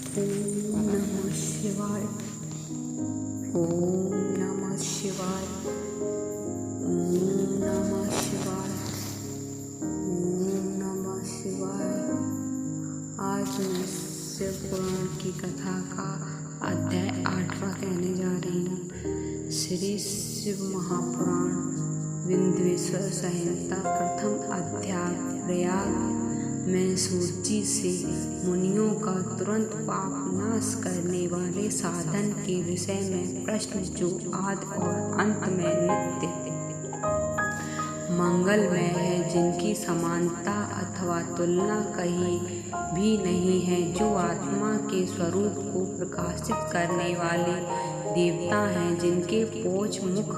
ओम नमः शिवाय। ओम नमः शिवाय। ओम नमः शिवाय। ओम नमः शिवाय। आज मैं शिव पुराण की कथा का अध्याय 8वां कहने जा रही हूँ। श्री शिव महापुराण विंध्येश्वर संहिता प्रथम अध्याय। प्रयाग में सूर्य से मुनियों का तुरंत पाप नाश करने वाले साधन के विषय में प्रश्न, जो आदि और अंत में नित्य मंगलमय है, जिनकी समानता अथवा तुलना कहीं भी नहीं है, जो आत्मा के स्वरूप को प्रकाशित करने वाले देवता हैं, जिनके पोष मुख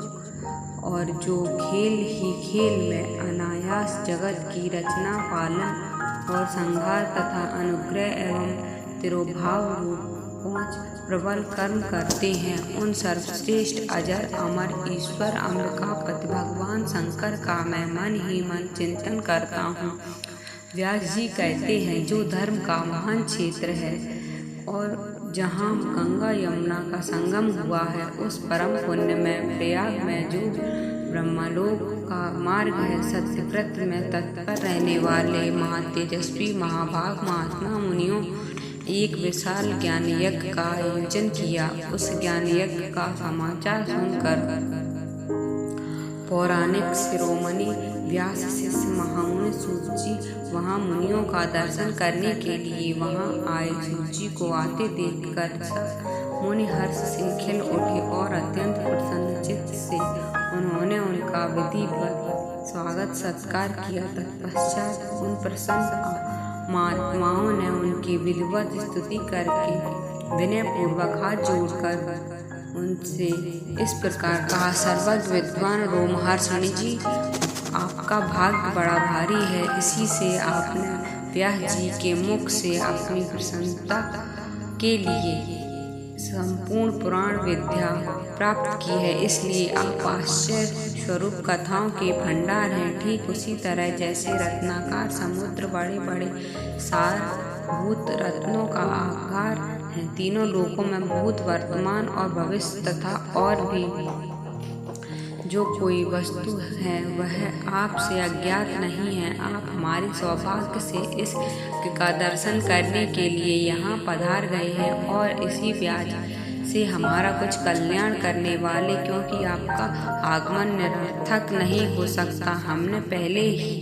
और जो खेल ही खेल में अनायास जगत की रचना, पालन और संहार तथा अनुग्रह एवं तिरोभाव रूप 5 प्रबल कर्म करते हैं, उन सर्वश्रेष्ठ अजर अमर ईश्वर अम्बिकापति भगवान शंकर का मैं मन ही मन चिंतन करता हूँ। व्यास जी कहते हैं, जो धर्म का महान क्षेत्र है और जहाँ गंगा यमुना का संगम हुआ है, उस परम पुण्य में प्रयाग में जो ब्रह्मलोक का मार्ग है, सत्यव्रत में तत्पर रहने वाले महातेजस्वी महाभाग महात्मा मुनियों एक विशाल ज्ञान यज्ञ का आयोजन किया। उस ज्ञान यज्ञ का समाचार सुनकर पौराणिक शिरोमणि व्यास शिष्य महामुनि सूत जी वहाँ मुनियों का दर्शन करने के लिए वहाँ आए। सूत जी को आते देखकर सब मुनि हर्ष से खिल उठे और अत्यंत प्रसन्न चित्त से उन्होंने उनका विधिवत स्वागत सत्कार किया। तत्पश्चात उन प्रसन्न महात्माओं ने उनकी विधिवत स्तुति करके विनय पूर्वक हाथ जोड़कर उनसे इस प्रकार कहा, सर्वज्ञ विद्वान रोमहर्षणि जी, आपका भाग्य बड़ा भारी है। इसी से आपने व्यास जी के मुख से अपनी प्रसन्नता के लिए संपूर्ण पुराण विद्या प्राप्त की है, इसलिए आप आश्चर्य स्वरूप कथाओं के भंडार हैं। ठीक उसी तरह जैसे रत्नाकार समुद्र बड़े बड़े सारभूत रत्नों का आकार है, तीनों लोकों में भूत वर्तमान और भविष्य तथा और भी जो कोई वस्तु है वह आपसे अज्ञात नहीं है। आप हमारे सौभाग्य से इस का दर्शन करने के लिए यहाँ पधार गए हैं और इसी व्याज से हमारा कुछ कल्याण करने वाले, क्योंकि आपका आगमन निरर्थक नहीं हो सकता। हमने पहले ही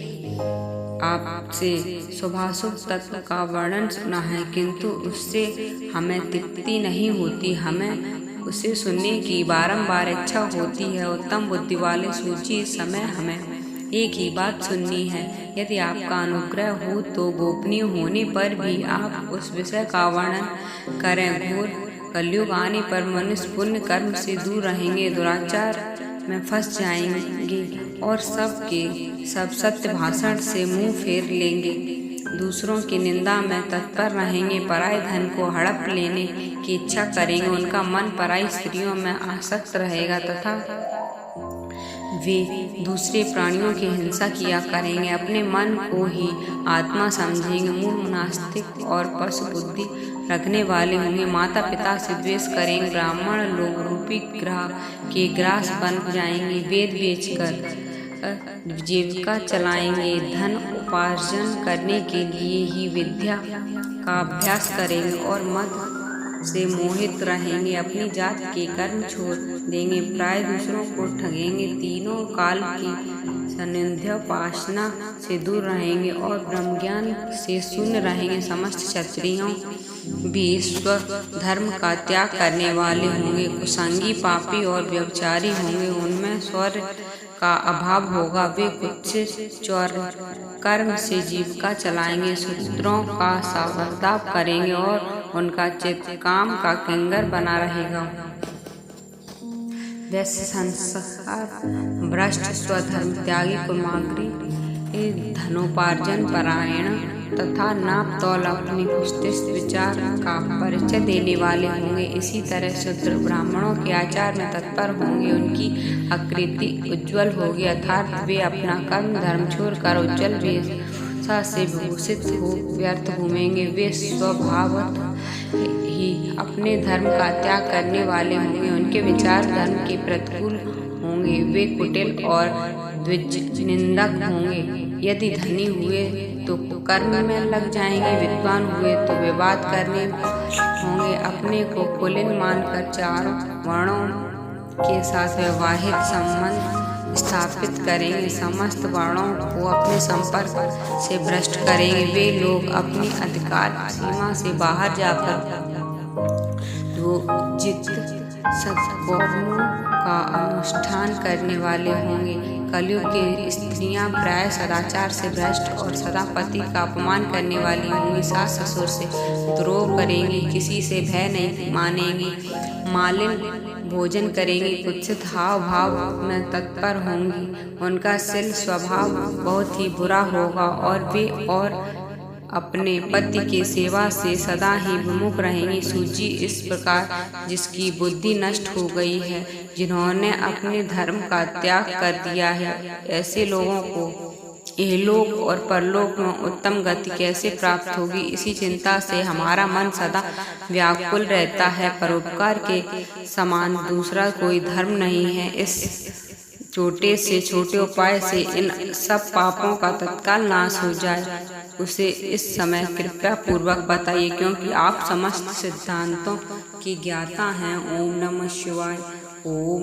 आपसे शुभाशुभ तत्व का वर्णन सुना है, किंतु उससे हमें तृप्ति नहीं होती। हमें उसे सुनने की बारंबार इच्छा होती है। उत्तम बुद्धि वाले सूची, इस समय हमें एक ही बात सुननी है। यदि आपका अनुग्रह हो तो गोपनीय होने पर भी आप उस विषय का वर्णन करें। घोर कलयुग आने पर मनुष्य पुण्य कर्म से दूर रहेंगे, दुराचार में फंस जाएंगे और सब सत्य भाषण से मुंह फेर लेंगे, दूसरों की निंदा में तत्पर रहेंगे, पराये धन को हड़प लेने की इच्छा करेंगे, उनका मन पराई स्त्रियों में आसक्त रहेगा तथा वे दूसरे प्राणियों की हिंसा किया करेंगे, अपने मन को ही आत्मा समझेंगे, मूढ़ नास्तिक और पशु बुद्धि रखने वाले होंगे, माता पिता से द्वेष करेंगे, ब्राह्मण लोग रूपी ग्रह के ग्रास बन जाएंगे, वेद बेचकर जीविका चलाएंगे, धन उपार्जन करने के लिए ही विद्या का अभ्यास करेंगे और मद से मोहित रहेंगे, अपनी जात के कर्म छोड़ देंगे, प्राय दूसरों को ठगेंगे, तीनों काल की संध्योपासना से दूर रहेंगे और ब्रह्मज्ञान से शून्य रहेंगे। समस्त क्षत्रियों भी स्वधर्म का त्याग करने वाले होंगे, कुसंगी पापी और व्यभिचारी होंगे, उनमें शौर्य का अभाव होगा, वे कुत्सित चौर कर्म से जीविका चलाएंगे, शूद्रों का बर्ताव करेंगे और उनका चित्त काम का किंकर बना रहेगा। वैश्य संस्कार भ्रष्ट, स्वधर्म त्यागी, कुमाग्री, धनोपार्जन परायण तथा नाप तौल अपनी पुष्टिस्थ विचार का परिचय देने वाले होंगे। इसी तरह शूद्र ब्राह्मणों के आचार में तत्पर होंगे, उनकी आकृति उज्ज्वल होगी, अर्थात वे अपना कर्म धर्म छोड़कर उज्ज्वल वेशभूषा से भूषित हो व्यर्थ घूमेंगे। वे स्वभावतः ही अपने धर्म का त्याग करने वाले होंगे। उनके विचार धर्म के प्रतिकूल होंगे। वे कुटिल और द्विज निंदक होंगे। यदि धनी हुए तो कर्म में लग जाएंगे, विद्वान हुए तो विवाद करने होंगे। अपने को कुलीन मानकर चारों वर्णों के साथ वैवाहिक संबंध स्थापित करेंगे। समस्त वर्णों को अपने संपर्क से भ्रष्ट करेंगे। वे लोग अपनी अधिकार सीमा से बाहर जाकर जित सत्कर्मों का अनुष्ठान करने वाले होंगे। कलयुग की स्त्रियां प्राय सदाचार से भ्रष्ट और सदा पति का अपमान करने वाली होंगी। सास ससुर से द्रोह करेंगी, किसी से भय नहीं मानेंगी, मालिन भोजन करेंगी, कुत्सित हाव भाव में तत्पर होंगी। उनका शील स्वभाव बहुत ही बुरा होगा और वे और अपने पति की सेवा से सदा ही विमुख रहेंगी। सूची इस प्रकार जिसकी बुद्धि नष्ट हो गई है, जिन्होंने अपने धर्म का त्याग कर दिया है, ऐसे लोगों को इहलोक और परलोक में उत्तम गति कैसे प्राप्त होगी, इसी चिंता से हमारा मन सदा व्याकुल रहता है। परोपकार के समान दूसरा कोई धर्म नहीं है। इस छोटे से छोटे उपाय से इन सब पापों का तत्काल नाश हो जाए, उसे इस समय कृपया पूर्वक बताइए, क्योंकि आप समस्त सिद्धांतों की ज्ञाता हैं। ओम नमः शिवाय। ओम